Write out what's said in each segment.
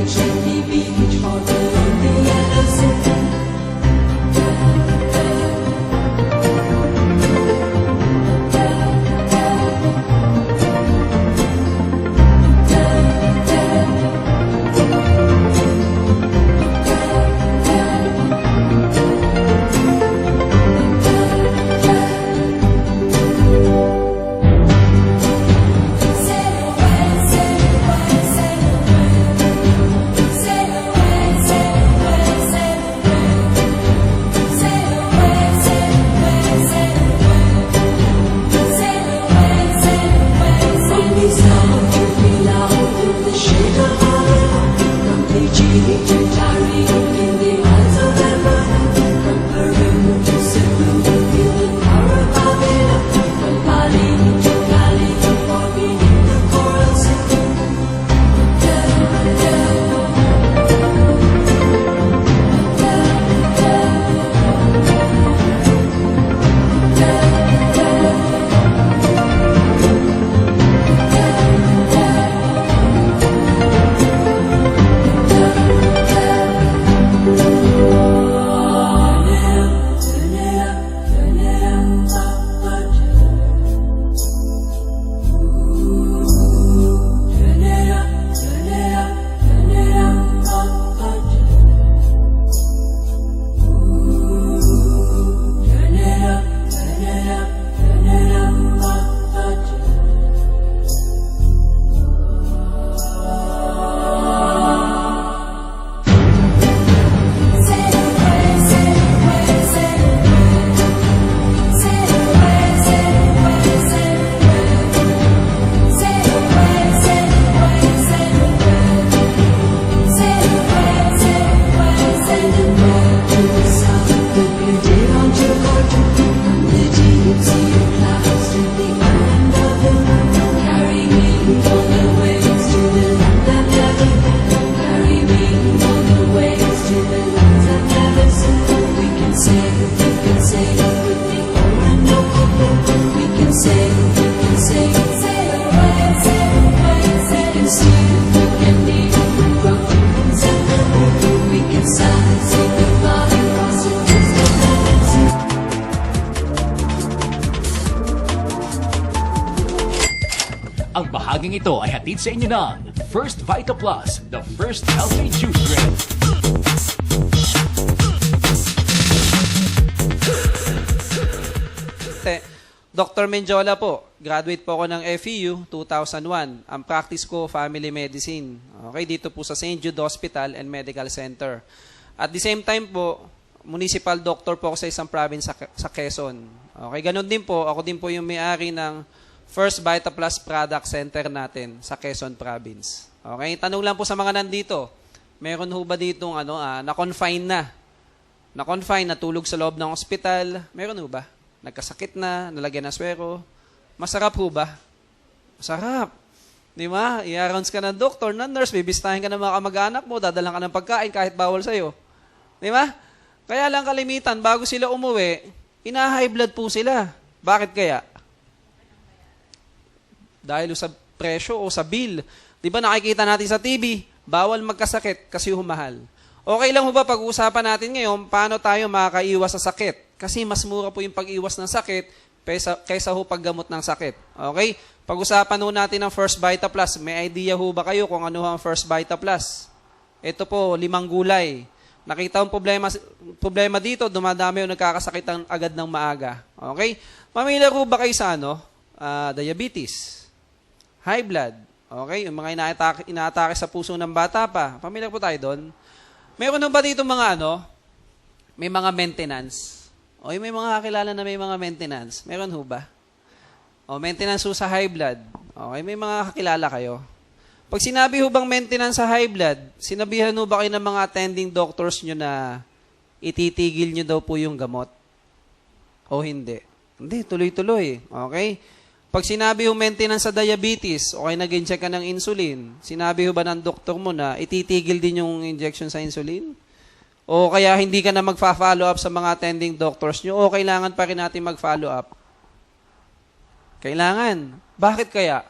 gently beach for the yellow sun. Ang bahaging ito ay hatid sa inyo ng First Vita Plus, the first healthy juice drink. Dr. Menjola po. Graduate po ako ng FEU 2001. Ang practice ko, family medicine. Okay, dito po sa St. Jude Hospital and Medical Center. At the same time po, municipal doctor po ako sa isang province sa Quezon. Okay, ganun din po. Ako din po yung may-ari ng First Vita Plus Product Center natin sa Quezon Province. Okay, tanong lang po sa mga nandito. Meron ho ba ditong na-confine na? Na-confine, natulog sa loob ng ospital? Meron ho ba? Nagkasakit na, nalagyan ng swero? Masarap ho ba? Masarap. Di ba? I-rounds ka ng doktor, ng nurse, bibistahin ka ng mga kamag-anak mo, dadalang ka ng pagkain kahit bawal sa'yo. Di ba? Kaya lang kalimitan, bago sila umuwi, ina-high blood po sila. Bakit kaya? Dahil sa presyo o sa bill. Di ba nakikita natin sa TV, bawal magkasakit kasi humahal. Okay lang ho ba pag-uusapan natin ngayon, paano tayo makakaiwas sa sakit? Kasi mas mura po yung pag-iwas ng sakit kaysa ho paggamot ng sakit. Okay? Pag-usapan ho natin ang First Vita Plus. May idea ho ba kayo kung ano ang First Vita Plus? Ito po, 5 gulay. Nakita ang problema dito, dumadami o nagkakasakitan agad ng maaga. Okay? Pamilya ho ba kayo sa diabetes? High blood. Okay? Yung mga inaatake sa puso ng bata pa. Pamilya po tayo doon. Meron ho ba dito mga may mga maintenance? O may mga kakilala na may mga maintenance. Meron ho ba? O maintenance ho sa high blood. Okay, may mga kakilala kayo. Pag sinabi ho bang maintenance sa high blood, sinabihan ho ba kayo ng mga attending doctors nyo na ititigil nyo daw po yung gamot? O hindi? Hindi, tuloy-tuloy. Okay? Pag sinabi ho maintenance sa diabetes, okay, nag-inject ka ng insulin, sinabi ho ba ng doktor mo na ititigil din yung injection sa insulin? O kaya hindi ka na magfa-follow up sa mga attending doctors nyo, o kailangan pa rin natin mag-follow up? Kailangan. Bakit kaya?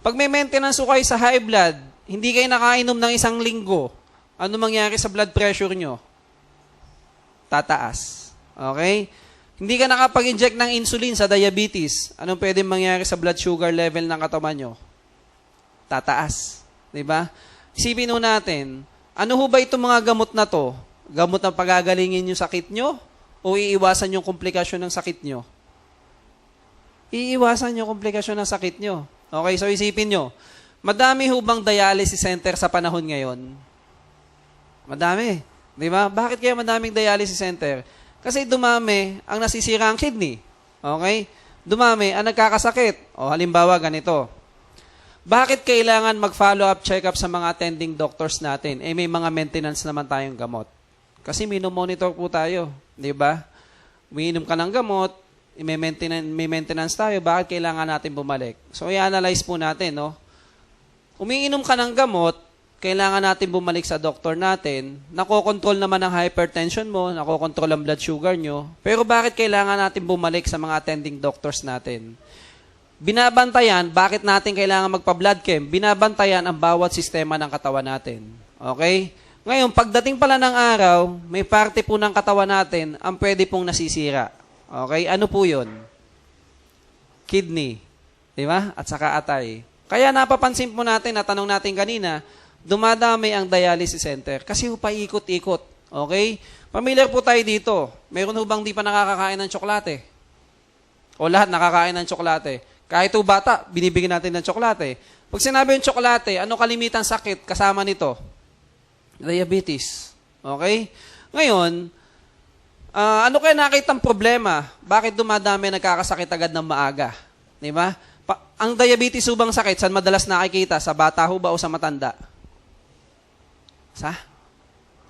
Pag may maintenance kayo sa high blood, hindi kayo nakainom ng 1 linggo, ano mangyari sa blood pressure nyo? Tataas. Okay? Hindi ka nakapag-inject ng insulin sa diabetes, anong pwedeng mangyari sa blood sugar level ng katawan nyo? Tataas. Diba? Isipin ho natin, ano ho ba itong mga gamot na to? Gamot na pagagalingin yung sakit nyo? O iiwasan yung komplikasyon ng sakit nyo? Iiwasan yung komplikasyon ng sakit nyo. Okay, so isipin nyo, madami ho bang dialysis center sa panahon ngayon? Madami. Di ba? Bakit kaya madaming dialysis center? Kasi dumami ang nasisira ang kidney. Okay? Dumami ang nagkakasakit. O halimbawa ganito. Bakit kailangan mag-follow up check-up sa mga attending doctors natin? Eh may mga maintenance naman tayong gamot. Kasi minomonitor po tayo. Di ba? Umiinom ka ng gamot, may maintenance tayo, bakit kailangan natin bumalik? So i-analyze po natin, no? Umiinom ka ng gamot, kailangan natin bumalik sa doktor natin, nakokontrol naman ang hypertension mo, nakokontrol ang blood sugar nyo, pero bakit kailangan natin bumalik sa mga attending doctors natin? Binabantayan, bakit natin kailangan magpa-blood chem? Binabantayan ang bawat sistema ng katawan natin. Okay? Ngayon, pagdating pala ng araw, may parte po ng katawan natin ang pwede pong nasisira. Okay? Ano po yun? Kidney. Di ba? At saka atay. Kaya napapansin po natin, natanong natin kanina, dumadami ang dialysis center kasi paikot-ikot. Okay? Familiar po tayo dito. Meron ho bang di pa nakakakain ng tsokolate? O lahat nakakain ng tsokolate? Kahit ho bata, binibigyan natin ng tsokolate. Pag sinabi yung tsokolate, ano kalimitan sakit kasama nito? Diabetes. Okay? Ngayon, ano kaya nakitang problema? Bakit dumadami nagkakasakit agad ng maaga? Di ba? Ang diabetes ubang sakit, saan madalas nakikita? Sa bata ho ba o sa matanda? Sa?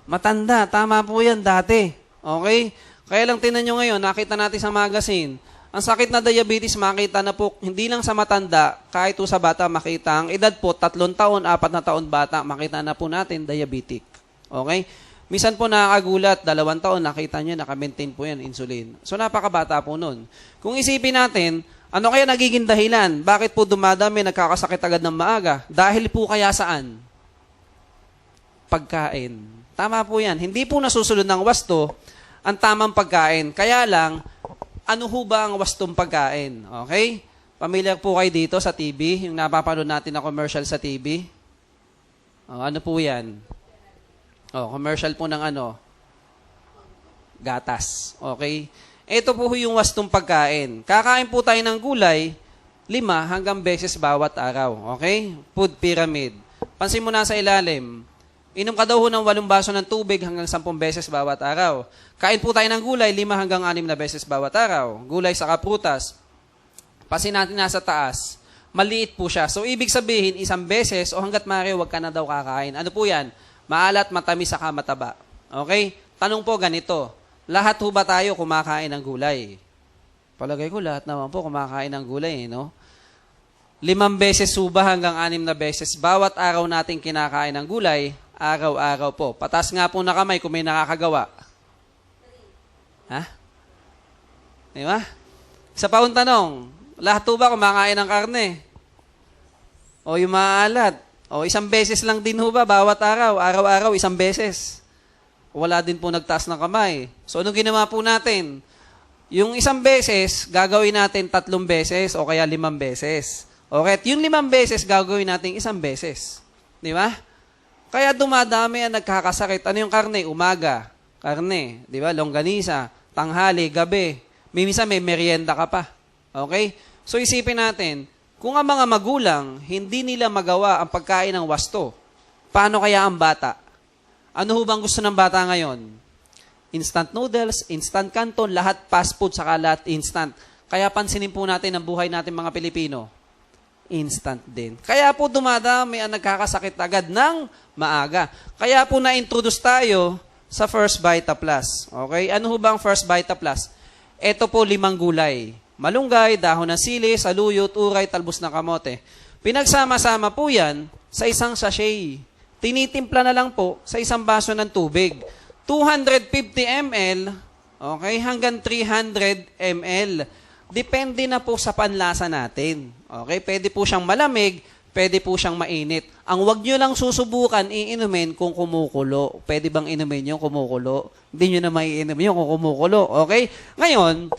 Matanda. Tama po yan dati. Okay? Kaya lang tinan nyo ngayon, nakita natin sa magazine, ang sakit na diabetes makita na po, hindi lang sa matanda, kahit po sa bata makita. Ang edad po, 3 taon, 4 na taon bata, makita na po natin diabetic. Okay? Minsan po nakakagulat, 2 taon, nakita nyo, naka-maintain po yan, insulin. So napakabata po nun. Kung isipin natin, ano kaya nagiging dahilan? Bakit po dumadami, nagkakasakit agad ng maaga? Dahil po kaya saan? Pagkain. Tama po yan. Hindi po nasusunod ng wasto ang tamang pagkain. Kaya lang, ano ho ba ang wastong pagkain? Okay? Pamilyar po kayo dito sa TV, yung napapanood natin na commercial sa TV. Ano po yan? Commercial po ng ano? Gatas. Okay? Ito po yung wastong pagkain. Kakain po tayo ng gulay, 5 hanggang beses bawat araw. Okay? Food pyramid. Pansin mo na sa ilalim. Inom ka daw ho ng 8 baso ng tubig hanggang 10 beses bawat araw. Kain po tayo ng gulay, 5 hanggang 6 na beses bawat araw. Gulay sa prutas. Pasin natin nasa taas. Maliit po siya. So, ibig sabihin, 1 beses o hanggat maaari, huwag ka na daw kakain. Ano po yan? Maalat, matamis, saka mataba. Okay? Tanong po ganito. Lahat ho ba tayo kumakain ng gulay? Palagay ko, lahat naman po kumakain ng gulay, no? 5 beses suba hanggang 6 na beses. Bawat araw natin kinakain ng gulay, araw-araw po. Patas nga po na kamay kung may nakakagawa. Ha? Di ba? Isa pa akong tanong, lahat po ba kumakain ng karne? O yung maalat? O 1 beses lang din ho ba bawat araw? Araw-araw 1 beses. Wala din po nagtaas ng kamay. So anong ginawa po natin? Yung 1 beses, gagawin natin 3 beses o kaya 5 beses. Okay? Yung 5 beses, gagawin natin 1 beses. Di ba? Kaya dumadami ang nagkakasakit. Ano yung karne? Umaga. Karne. Di ba? Longganisa. Tanghali. Gabi. Minsan may merienda ka pa. Okay? So isipin natin, kung ang mga magulang, hindi nila magawa ang pagkain ng wasto, paano kaya ang bata? Ano ho bang gusto ng bata ngayon? Instant noodles, instant canton, lahat fast food, saka lahat instant. Kaya pansinin po natin ang buhay natin mga Pilipino. Instant din. Kaya po dumadami ang nagkakasakit agad ng maaga. Kaya po na-introduce tayo sa First Vita Plus. Okay? Ano ho ba ang First Vita Plus? Ito po 5 gulay. Malunggay, dahon ng sili, saluyot, uray, talbos ng kamote. Pinagsama-sama po yan sa isang sachet. Tinitimpla na lang po sa 1 baso ng tubig. 250 ml, okay, hanggang 300 ml. Depende na po sa panlasa natin. Okay? Pwede po siyang malamig, pwede po siyang mainit. Ang wag nyo lang susubukan, iinumin kung kumukulo. Pwede bang inumin yung kumukulo? Hindi nyo na maiinom yung kung kumukulo. Okay? Ngayon,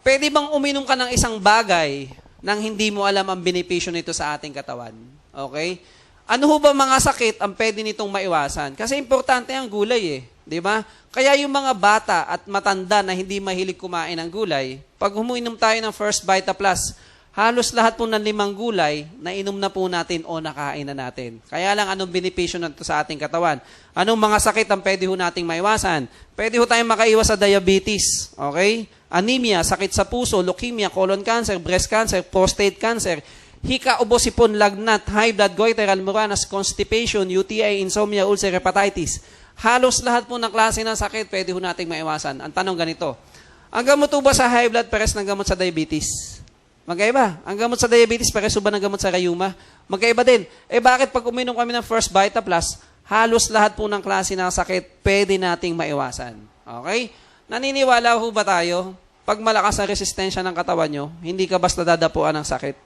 pwede bang uminom ka ng isang bagay nang hindi mo alam ang benepisyo nito sa ating katawan? Okay? Ano ho ba mga sakit ang pwede nitong maiwasan? Kasi importante ang gulay eh. Di ba? Kaya yung mga bata at matanda na hindi mahilig kumain ng gulay, pag huminom tayo ng First Vita Plus, halos lahat po ng 5 gulay, nainom na po natin o nakain na natin. Kaya lang, anong benepisyo nito sa ating katawan? Anong mga sakit ang pwede ho nating maiwasan? Pwede ho tayong makaiwas sa diabetes, okay? Anemia, sakit sa puso, leukemia, colon cancer, breast cancer, prostate cancer, hika, ubo, sipon, lagnat, high blood, goiter, almoranas, constipation, UTI, insomnia, ulcer, hepatitis. Halos lahat po ng klase ng sakit pwede ho nating maiwasan. Ang tanong ganito, ang gamot ho ba sa high blood pares ng gamot sa diabetes? Magkaiba. Ang gamot sa diabetes pares ba ng gamot sa rheuma? Magkaiba din. Bakit pag uminom kami ng First Vita Plus, halos lahat po ng klase ng sakit pwede nating maiwasan? Okay? Naniniwala ho ba tayo? Pag malakas ang resistensya ng katawan nyo, hindi ka basta dadapuan ng sakit.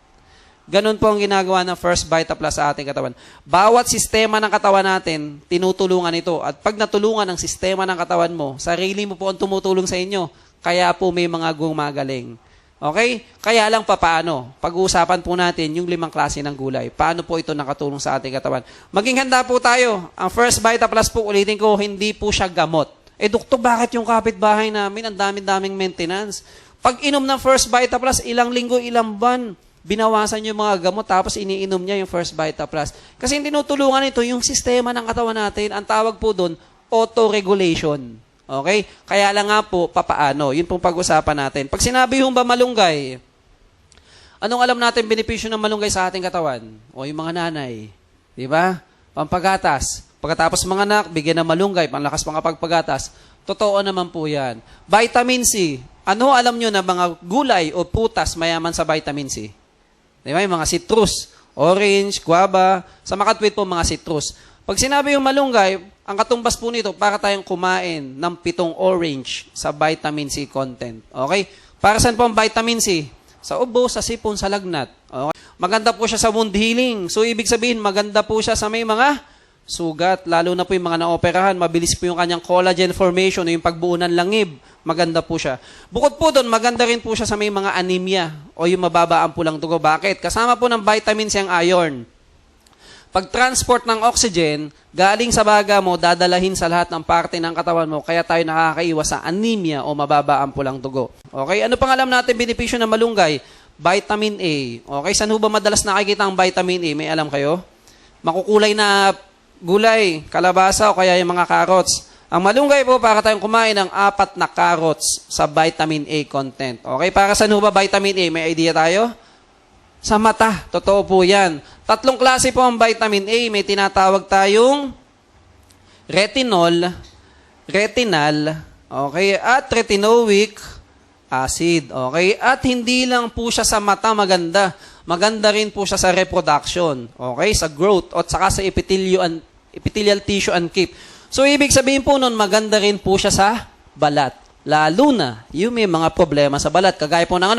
Ganun po ang ginagawa ng First Vita Plus sa ating katawan. Bawat sistema ng katawan natin, tinutulungan ito. At pag natulungan ang sistema ng katawan mo, sarili mo po ang tumutulong sa inyo. Kaya po may mga gumagaling. Okay? Kaya lang papaano? Pag-uusapan po natin yung 5 klase ng gulay. Paano po ito nakatulong sa ating katawan? Maging handa po tayo. Ang First Vita Plus po, ulitin ko, hindi po siya gamot. Doktor, bakit yung kapitbahay namin, ang daming maintenance? Pag inom ng First Vita Plus, ilang linggo, ilang buwan, binawasan yung mga gamot tapos iniinom niya yung First Vita Plus. Kasi tinutulungan ito yung sistema ng katawan natin. Ang tawag po doon, auto-regulation. Okay? Kaya lang nga po, papaano? Yun pong pag-usapan natin. Pag sinabi yung ba malunggay, anong alam natin benepisyo ng malunggay sa ating katawan? O yung mga nanay. Di ba? Pampagatas. Pagkatapos mga anak, bigyan ng malunggay, panlakas mga pagpagatas. Totoo naman po yan. Vitamin C. Ano alam nyo na mga gulay o putas mayaman sa vitamin C? Di ba? Yung mga citrus, orange, guava, sa makatwid po mga citrus. Pag sinabi yung malunggay, ang katumbas po nito, para tayong kumain ng 7 orange sa vitamin C content. Okay? Para saan po ang vitamin C? Sa ubo, sa sipon, sa lagnat. Okay? Maganda po siya sa wound healing. So, ibig sabihin, maganda po siya sa may mga sugat. Lalo na po yung mga naoperahan. Mabilis po yung kanyang collagen formation o yung pagbuo ng langib. Maganda po siya. Bukod po doon, maganda rin po siya sa may mga anemia o yung mababa ang pulang dugo. Bakit? Kasama po ng vitamins yung iron. Pag-transport ng oxygen, galing sa baga mo, dadalahin sa lahat ng parte ng katawan mo, kaya tayo nakakaiwas sa anemia o mababa ang pulang dugo. Okay? Ano pang alam natin benepisyo ng malunggay? Vitamin A. Okay? Saan ho ba madalas nakikita ang vitamin A? May alam kayo? Makukulay na gulay, kalabasa o kaya yung mga carrots. Ang malunggay po, para tayong kumain ng 4 na carrots sa vitamin A content. Okay? Para saan ho ba vitamin A? May idea tayo? Sa mata. Totoo po yan. 3 klase po ang vitamin A. May tinatawag tayong retinol, retinal, okay, at retinoic acid. Okay? At hindi lang po siya sa mata maganda. Maganda rin po siya sa reproduction. Okay? Sa growth at saka sa epithelial tissue and keep. So, ibig sabihin po nun, maganda rin po siya sa balat. Lalo na, yung may mga problema sa balat. Kagaya po ng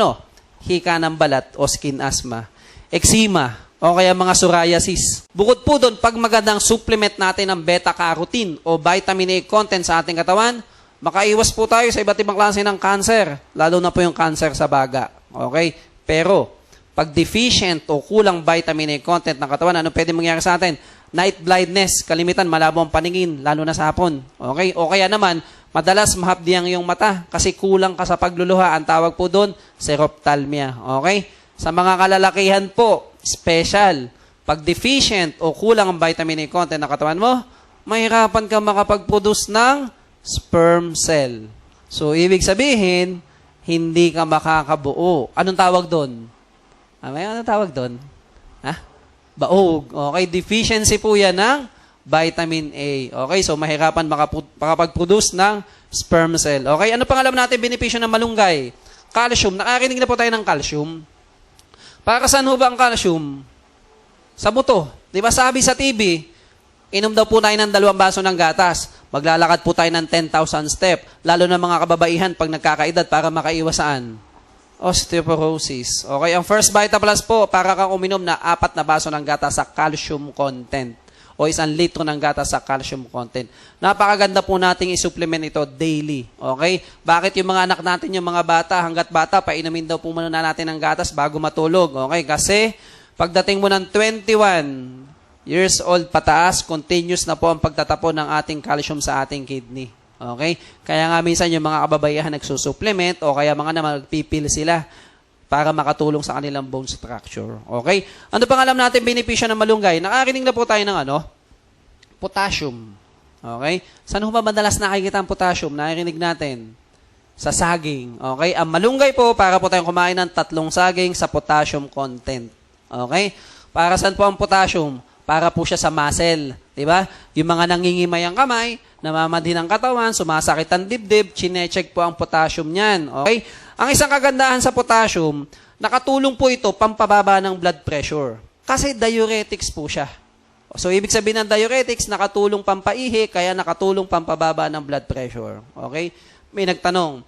hika ng balat o skin asthma, eczema, o kaya mga psoriasis. Bukod po doon, pag magandang supplement natin ng beta-carotene o vitamin A content sa ating katawan, makaiwas po tayo sa iba't ibang klase ng cancer, lalo na po yung cancer sa baga. Okay? Pero, pag deficient o kulang vitamin A content ng katawan, ano pwede mangyari sa atin? Night blindness, kalimitan, malabo ang paningin, lalo na sa hapon. Okay? O kaya naman, madalas mahapdiang yung mata kasi kulang ka sa pagluluha. Ang tawag po doon, xerophthalmia. Okay? Sa mga kalalakihan po, special. Pag deficient o kulang ang vitamin A content ng katawan mo, mahirapan ka makapag-produce ng sperm cell. So, ibig sabihin, hindi ka makakabuo. Anong tawag doon? Anong tawag doon? Baog. Okay, deficiency po yan ng vitamin A. Okay, so mahirapan makapag-produce ng sperm cell. Okay, ano pang alam natin benepisyo ng malunggay? Calcium. Nakarinig na po tayo ng calcium. Para saan ho ba ang calcium? Sa buto. Di ba sabi sa TV, inom daw po tayo ng 2 baso ng gatas. Maglalakad po tayo ng 10,000 step. Lalo na mga kababaihan pag nagkakaedad para makaiwas saan? Osteoporosis. Okay, ang First Vita Plus po, para kang uminom na 4 na baso ng gatas sa calcium content o 1 litro ng gatas sa calcium content. Napakaganda po nating isupplement ito daily. Okay? Bakit yung mga anak natin, yung mga bata, hanggat bata, painumin daw po muna natin ng gatas bago matulog. Okay? Kasi pagdating mo ng 21 years old pataas, continuous na po ang pagtatapon ng ating calcium sa ating kidney. Okay? Kaya nga minsan yung mga kababayan nagsusupplement o kaya mga naman nagpipil sila para makatulong sa kanilang bone structure. Okay? Ano pang alam natin benepisyo ng malunggay? Nakarinig na po tayo ng potassium. Okay? Saan ho ba madalas nakikita ang potassium? Nakirinig natin? Sa saging. Okay? Ang malunggay po, para po tayong kumain ng 3 saging sa potassium content. Okay? Para saan po ang potassium? Para po siya sa muscle. Diba? Yung mga nangingimay ang kamay, namamadhin ang katawan, sumasakit ang dibdib, chinecheck po ang potassium niyan. Okay? Ang isang kagandahan sa potassium, nakatulong po ito pampababa ng blood pressure. Kasi diuretics po siya. So, ibig sabihin ng diuretics, nakatulong pampaihi, kaya nakatulong pampababa ng blood pressure. Okay? May nagtanong,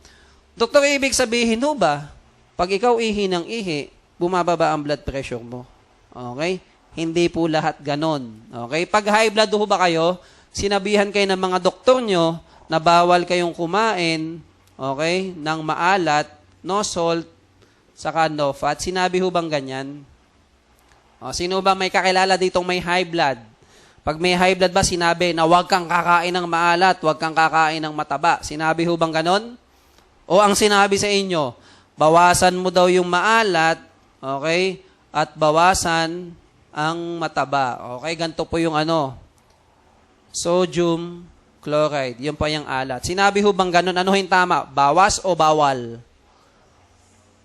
Doktor, ibig sabihin ho ba, pag ikaw ihi ng ihi, bumababa ang blood pressure mo? Okay? Hindi po lahat ganon. Okay? Pag high blood ho ba kayo, sinabihan kayo ng mga doktor nyo na bawal kayong kumain, okay, ng maalat, no salt, saka no fat. Sinabi ho bang ganyan? O, sino ba may kakilala ditong may high blood? Pag may high blood ba, sinabi na huwag kang kakain ng maalat, huwag kang kakain ng mataba. Sinabi ho bang ganon? O ang sinabi sa inyo, bawasan mo daw yung maalat, okay, at bawasan ang mataba. Okay, ganito po yung sodium chloride. Yun pa yung alat. Sinabi ho bang ganun? Ano yung tama? Bawas o bawal?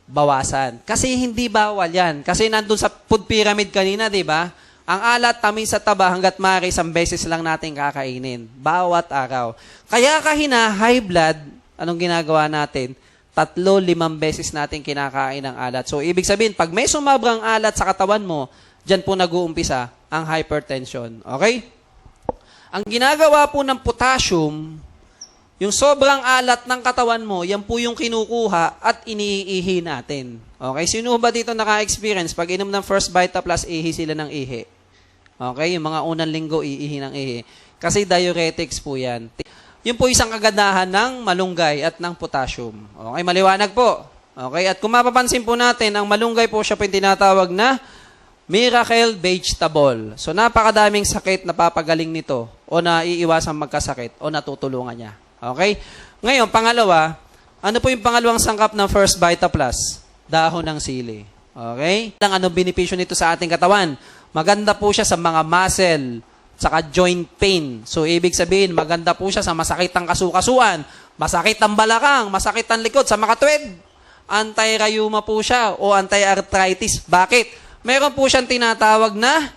Bawasan. Kasi hindi bawal yan. Kasi nandun sa food pyramid kanina, di ba? Ang alat, tamis sa taba, hanggat maaari, 1 beses lang natin kakainin. Bawat araw. Kaya kahina, high blood, anong ginagawa natin? 3-5 beses natin kinakain ng alat. So, ibig sabihin, pag may sumabrang alat sa katawan mo, dyan po nag-uumpisa ang hypertension. Okay? Ang ginagawa po ng potassium, yung sobrang alat ng katawan mo, yan po yung kinukuha at iniihi natin. Okay? Sino ba dito naka-experience? Pag inom ng First Vita Plus, ihi sila ng ihi. Okay? Yung mga unang linggo, iihi ng ihi. Kasi diuretics po yan. Yun po isang kagandahan ng malunggay at ng potassium. Okay? Maliwanag po. Okay? At kung mapapansin po natin, ang malunggay po siya po yung tinatawag na miracle vegetable. So, napakadaming sakit na papagaling nito o naiiwasan magkasakit o natutulungan niya. Okay? Ngayon, pangalawa, ano po yung pangalawang sangkap ng First Vita Plus? Dahon ng sili. Okay? Anong benepisyo nito sa ating katawan? Maganda po siya sa mga muscle, saka joint pain. So, ibig sabihin, maganda po siya sa masakit ang kasukasuan, masakit ang balakang, masakit ang likod, sa makatwid. Anti-rheuma po siya o anti-arthritis. Bakit? Meron po siyang tinatawag na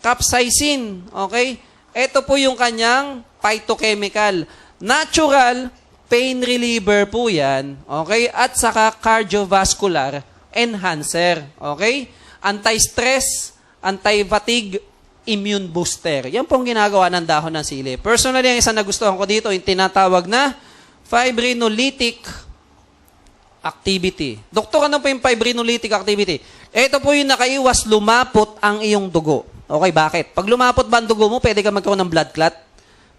capsaicin. Okay? Ito po yung kanyang phytochemical. Natural pain reliever po yan. Okay? At saka cardiovascular enhancer. Okay? Anti-stress, anti-fatigue, immune booster. Yan po ang ginagawa ng dahon ng sili. Personally, ang isang nagustuhan ko dito, yung tinatawag na fibrinolytic activity. Doktor, ano po yung fibrinolytic activity? Ito po yung nakaiwas, lumapot ang iyong dugo. Okay, bakit? Pag lumapot ba ang dugo mo, pwede ka magkaroon ng blood clot?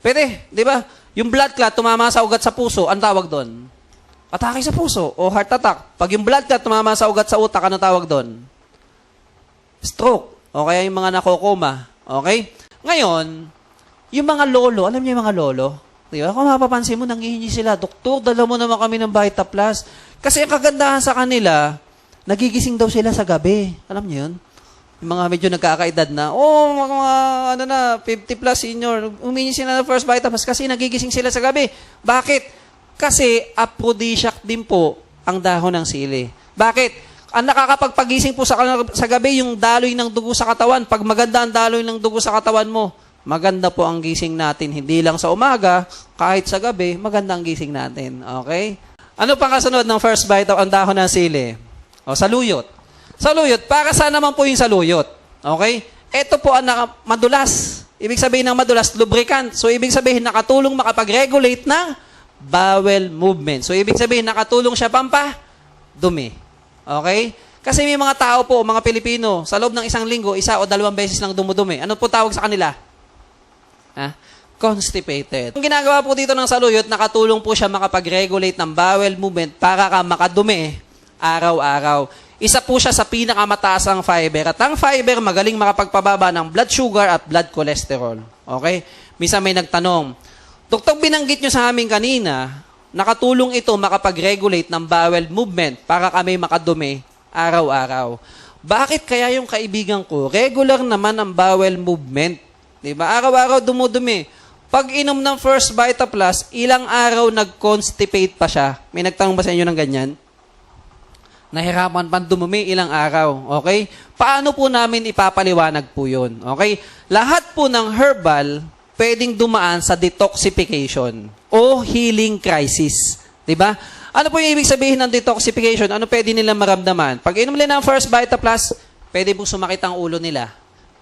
Pwede, di ba? Yung blood clot, tumama sa ugat sa puso, ang tawag doon? Atake sa puso o heart attack. Pag yung blood clot, tumama sa ugat sa utak, ano tawag doon? Stroke. O kaya yung mga nakokoma. Okay? Ngayon, yung mga lolo, alam niyo yung mga lolo? Di ba? Kung mapapansin mo, nangihingi sila, Doktor, dala mo naman kami ng Vita Plus. Kasi ang kagandahan sa kanila, nagigising daw sila sa gabi. Alam niyo yun? Yung mga medyo nagkakaedad na, mga 50 plus senior, humingi sila ng First Vita Plus kasi nagigising sila sa gabi. Bakit? Kasi aphrodisiac din po ang dahon ng sili. Bakit? Ang nakakapagpagising po sa gabi, yung daloy ng dugo sa katawan. Pag maganda ang daloy ng dugo sa katawan mo, maganda po ang gising natin. Hindi lang sa umaga, kahit sa gabi, maganda ang gising natin. Okay? Ano pang kasunod ng First Vita, ang dahon ng sili? O, saluyot. Saluyot, para saan naman po yung saluyot? Okay? Ito po ang madulas. Ibig sabihin ng madulas, lubricant. So, ibig sabihin, nakatulong makapag-regulate ng bowel movement. So, ibig sabihin, nakatulong siya dumi. Okay? Kasi may mga tao po, mga Pilipino, sa loob ng isang linggo, 1 o 2 beses lang dumudumi. Ano po tawag sa kanila? Constipated. Ang ginagawa po dito ng saluyot, nakatulong po siya makapag-regulate ng bowel movement para ka makadumi araw-araw. Isa po siya sa pinakamataas ang fiber. At ang fiber, magaling makapagpababa ng blood sugar at blood cholesterol. Okay? Misa may nagtanong, Doktor, binanggit nyo sa amin kanina, nakatulong ito makapag-regulate ng bowel movement para kami makadumi araw-araw. Bakit kaya yung kaibigan ko, regular naman ang bowel movement? Diba? Araw-araw dumudumi. Pag inom ng First Vita Plus, ilang araw nag-constipate pa siya. May nagtanong ba sa inyo ng ganyan? Nahirapan pang dumumi ilang araw. Okay? Paano po namin ipapaliwanag po yun? Okay? Lahat po ng herbal, pwedeng dumaan sa detoxification o healing crisis. Diba? Ano po yung ibig sabihin ng detoxification? Ano pwede nila maramdaman? Pag inom nila ng First Vita Plus, pwede po sumakit ang ulo nila.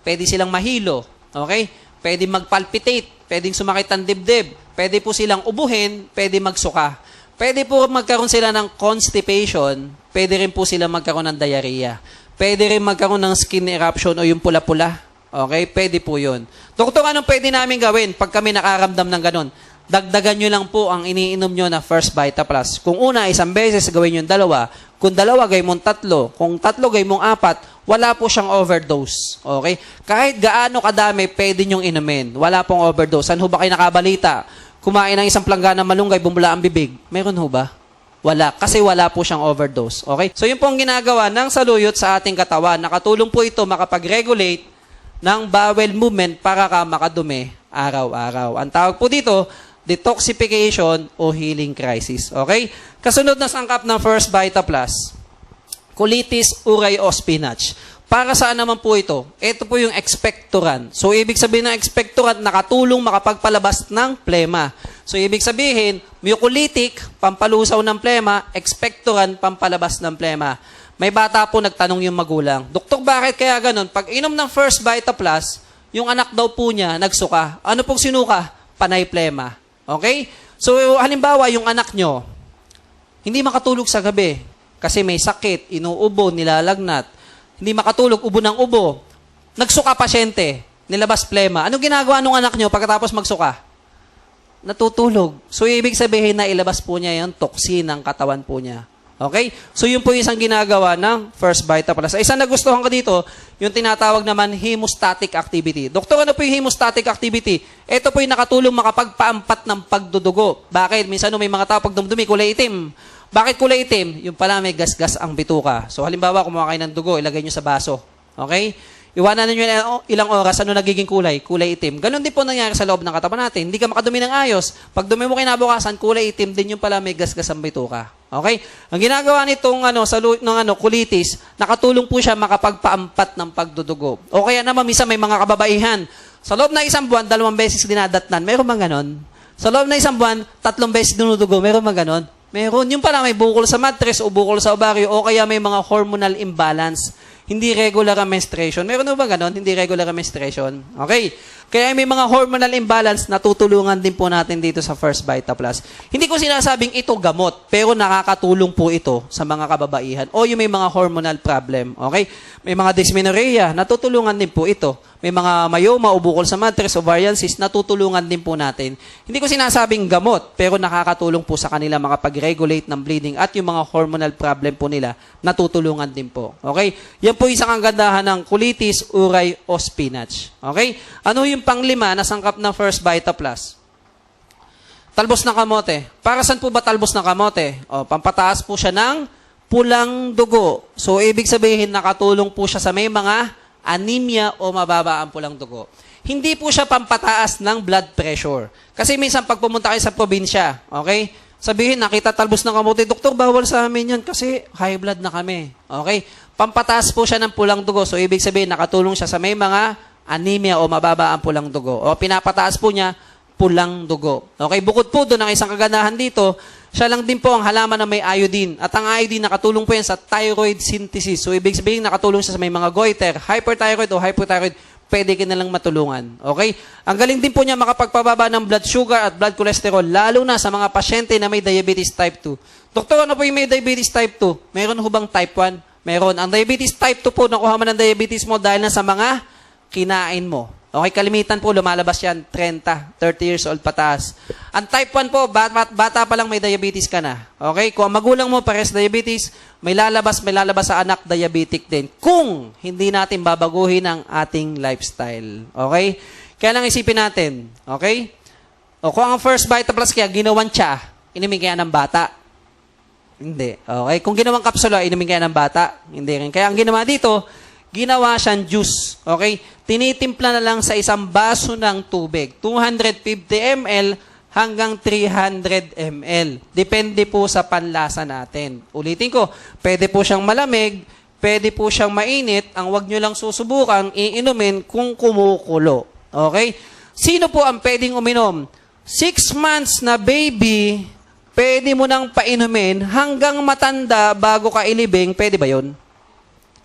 Pwede silang mahilo. Okay? Pwede magpalpitate. Pwedeng sumakit ang dibdib. Pwede po silang ubuhin. Pwede magsuka. Pwede po magkaroon sila ng constipation. Pwede rin po sila magkaroon ng diarrhea. Pwede rin magkaroon ng skin eruption o yung pula-pula. Okay? Pwede po yun. Doktor, anong pwede namin gawin pag kami nakaramdam ng ganun? Dagdagan nyo lang po ang iniinom nyo na First Vita Plus. Kung una, 1 beses, gawin yung 2. Kung 2, gawin mong 3. Kung 3, gawin mong 4. Wala po siyang overdose. Okay? Kahit gaano kadami, pwede nyong inumin. Wala pong overdose. Saan ho ba kayo nakabalita? Kumain ng 1 planggana malunggay, bumula ang bibig. Meron ho ba? Wala. Kasi wala po siyang overdose. Okay? So, yun po ang ginagawa ng saluyot sa ating katawan. Nakatulong po ito makapag-regulate ng bowel movement para ka makadumi araw-araw. Ang tawag po dito, detoxification o healing crisis. Okay? Kasunod na sangkap ng First Vita Plus, colitis, uray o spinach. Para saan naman po ito? Ito po yung expectorant. So, ibig sabihin ng expectorant, nakatulong makapagpalabas ng plema. So, ibig sabihin, mucolytic, pampalusaw ng plema, expectorant, pampalabas ng plema. May bata po nagtanong yung magulang, Doktor, bakit kaya ganun? Pag inom ng First Vita Plus, yung anak daw po niya nagsuka. Ano pong sinuka? Panay plema. Okay? So, halimbawa, yung anak nyo, hindi makatulog sa gabi kasi may sakit, inuubo, nilalagnat. Hindi makatulog, ubo ng ubo. Nagsuka pasyente, nilabas plema. Ano ginagawa ng anak nyo pagkatapos magsuka? Natutulog. So, ibig sabihin na ilabas po niya yung toxin ng katawan po niya. Okay? So, yun po yung isang ginagawa ng First Vita Plus. Isang nagustuhan ko dito, yung tinatawag naman hemostatic activity. Doktor, ano po yung hemostatic activity? Ito po yung nakatulong makapagpaampat ng pagdudugo. Bakit? Minsan may mga tao pag dumdumi, kulay itim. Bakit kulay itim? Yung pala may gasgas ang bituka. So, halimbawa, kumuha kayo ng dugo, ilagay nyo sa baso. Okay? Iwanan ninyo ilang oras, ano nagiging kulay? Kulay itim. Ganon din po nangyari sa loob ng katawan natin. Hindi ka makadumi ng ayos. Pag dumi mo kinabukasan, kulay itim din yung pala may gasgas ang bituka. Okay? Ang ginagawa nitong colitis, nakatulong po siya makapagpaampat ng pagdudugo. O kaya naman, minsan may mga kababaihan. Sa loob na 1 buwan, 2 beses dinadatnan. Meron bang ganon? Sa loob na 1 buwan, 3 beses dinudugo. Meron bang ganon? Meron. Yung pala may bukol sa mattress o bukol sa ovaryo o kaya may mga hormonal imbalance. Hindi regular ang menstruation. Meron ba ganon? Hindi regular ang menstruation. Okay. Kaya may mga hormonal imbalance, natutulungan din po natin dito sa First Vita Plus. Hindi ko sinasabing ito gamot, pero nakakatulong po ito sa mga kababaihan o yung may mga hormonal problem. Okay? May mga dysmenorrhea, natutulungan din po ito. May mga myoma o bukol sa mattress, ovarian cyst, natutulungan din po natin. Hindi ko sinasabing gamot, pero nakakatulong po sa kanila makapag-regulate ng bleeding at yung mga hormonal problem po nila, natutulungan din po. Okay? Yan po isang kagandahan ng colitis, uray o spinach. Okay? Ano yung pang-5 na sangkap ng First Vita Plus? Talbos ng kamote. Para saan po ba talbos ng kamote? O, pampataas po siya ng pulang dugo. So, ibig sabihin, nakatulong po siya sa may mga anemia o mababa ang pulang dugo. Hindi po siya pampataas ng blood pressure. Kasi minsan pag pumunta kayo sa probinsya, okay? Sabihin, nakita talbos ng kamote, Doktor, bawal sa amin yan kasi high blood na kami. Okay? Pampataas po siya ng pulang dugo. So, ibig sabihin, nakatulong siya sa may mga anemia o mababa ang pulang dugo. O pinapataas po niya, pulang dugo. Okay? Bukod po doon, ang isang kagandahan dito, siya lang din po ang halaman na may iodine. At ang iodine, nakatulong po yan sa thyroid synthesis. So, ibig sabihin, nakatulong siya sa may mga goiter, hyperthyroid o hypothyroid. pwede ka nalang matulungan. Okay? Ang galing din po niya makapagpababa ng blood sugar at blood cholesterol, lalo na sa mga pasyente na may diabetes type 2. Doktor, ano po yung may diabetes type 2? Meron ho bang type 1? Meron. Ang diabetes type 2 po, nakuha mo ng diabetes mo dahil na sa mga kinain mo. Okay, kalimitan po, lumalabas yan, 30 years old pataas. Ang type 1 po, bata pa lang may diabetes ka na. Okay, kung ang magulang mo pares diabetes, may lalabas sa anak diabetic din. Kung hindi natin babaguhin ang ating lifestyle. Okay? Kaya lang isipin natin. Okay? O kung ang first Vita Plus kaya ginawan siya, inimig kaya ng bata. Hindi. Okay? Kung ginawang kapsula, inimig kaya ng bata. Hindi rin. Kaya ang ginawa dito, ginawa siyang juice. Okay? Tinitimpla na lang sa isang baso ng tubig. 250 ml hanggang 300 ml. Depende po sa panlasa natin. Ulitin ko, pwede po siyang malamig, pwede po siyang mainit. Ang wag nyo lang susubukan, iinumin kung kumukulo. Okay? Sino po ang pwedeng uminom? 6 months na baby, pwede mo nang painumin hanggang matanda bago ka ilibing. Pwede ba yun?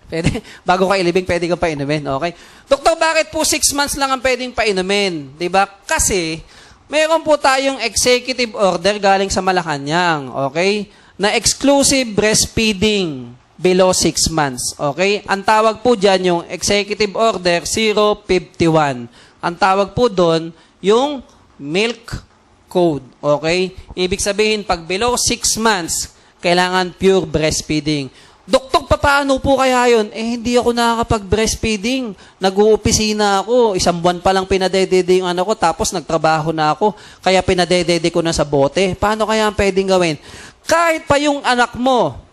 Pwede. Bago ka ilibing, pwede kang painumin. Okay? Doktor, bakit po 6 months lang ang pwedeng painumin? Diba? Kasi, meron po tayong executive order galing sa Malacanang. Okay? Na exclusive breastfeeding below 6 months. Okay? Ang tawag po dyan yung executive order 051. Ang tawag po doon yung milk code. Okay? Ibig sabihin, pag below 6 months, kailangan pure breastfeeding. Doktor, paano po kaya yun? Hindi ako nakakapag-breastfeeding. Nag-uupisina ako. 1 buwan pa lang pinadedede yung anak ko, tapos nagtrabaho na ako. Kaya pinadedede ko na sa bote. Paano kaya ang pwedeng gawin? Kahit pa yung anak mo,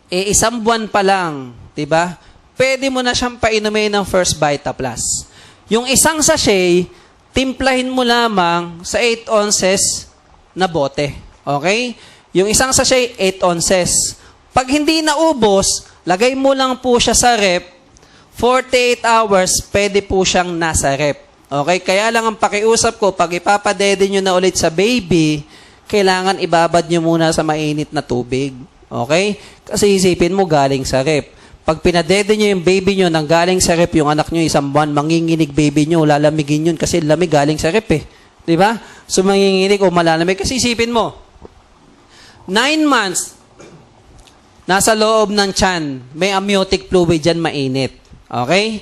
1 buwan pa lang, diba? Pwede mo na siyang painumin ng First Vita Plus. Yung isang sachet, timplahin mo lamang sa 8 ounces na bote. Okay? Yung isang sachet, 8 ounces. Pag hindi naubos, lagay mo lang po siya sa rep, 48 hours, pwede po siyang nasa rep. Okay? Kaya lang ang pakiusap ko, pag ipapadede nyo na ulit sa baby, kailangan ibabad nyo muna sa mainit na tubig. Okay? Kasi isipin mo, galing sa rep. Pag pinadede nyo yung baby nyo nang galing sa rep, yung anak nyo 1 buwan, manginginig baby nyo, lalamigin yun kasi lamig galing sa rep eh. Diba? So manginginig o malalamig. Kasi isipin mo, 9 months, nasa loob ng tiyan, may amniotic fluid dyan, mainit. Okay?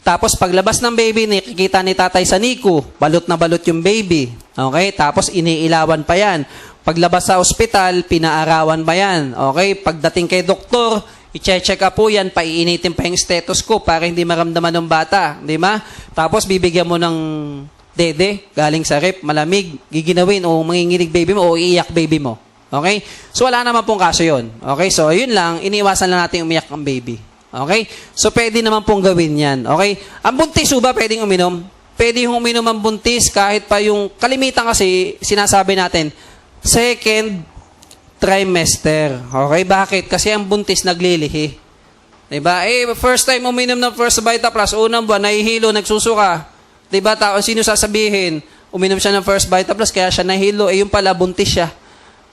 Tapos paglabas ng baby, nakikita ni tatay sa NICU, balot na balot yung baby. Okay? Tapos iniilawan pa yan. Paglabas sa ospital, pinaarawan pa yan. Okay? Pagdating kay doktor, i-check up po yan, paiinitin pa yung stethoscope para hindi maramdaman ng bata. Di ba? Tapos bibigyan mo ng dede, galing sa rep, malamig, giginawin, o manginginig baby mo, o iiyak baby mo. Okay? So, wala naman pong kaso yun. Okay? So, yun lang, iniiwasan lang natin umiyak ang baby. Okay? So, pwede naman pong gawin yan. Okay? Ang buntis ba pwedeng uminom? Pwede yung uminom ang buntis kahit pa yung kalimitan kasi sinasabi natin, second trimester. Okay? Bakit? Kasi ang buntis naglilihi. Diba? First time uminom ng First Vita Plus, unang buwan, nahihilo, nagsusuka. Diba? Sino sasabihin? Uminom siya ng First Vita Plus, kaya siya nahihilo. Yung pala, buntis siya.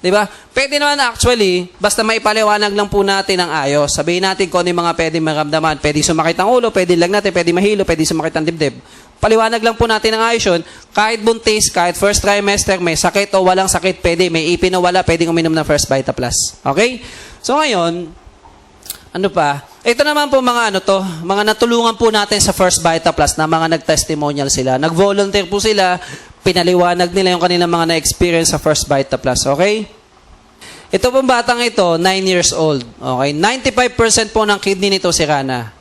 Diba? Pwede naman actually, basta maipaliwanag lang po natin ang ayos. Sabihin natin kung ano yung mga pwede maramdaman. Pwede sumakit ang ulo, pwede lang natin, pwede mahilo, pwede sumakit ang dibdib. Paliwanag lang po natin ang ayos yun. Kahit buntis, kahit first trimester, may sakit o walang sakit, pwede. May ipin o wala, pwedeng uminom ng First Vita Plus. Okay? So ngayon, ano pa? Ito naman po mga natulungan po natin sa First Vita Plus na mga nag-testimonial sila. Nag-volunteer po sila, pinaliwanag nila yung kanilang mga na-experience sa First Vita Plus. Okay? Ito pong batang ito, 9 years old. Okay? 95% po ng kidney nito sira na.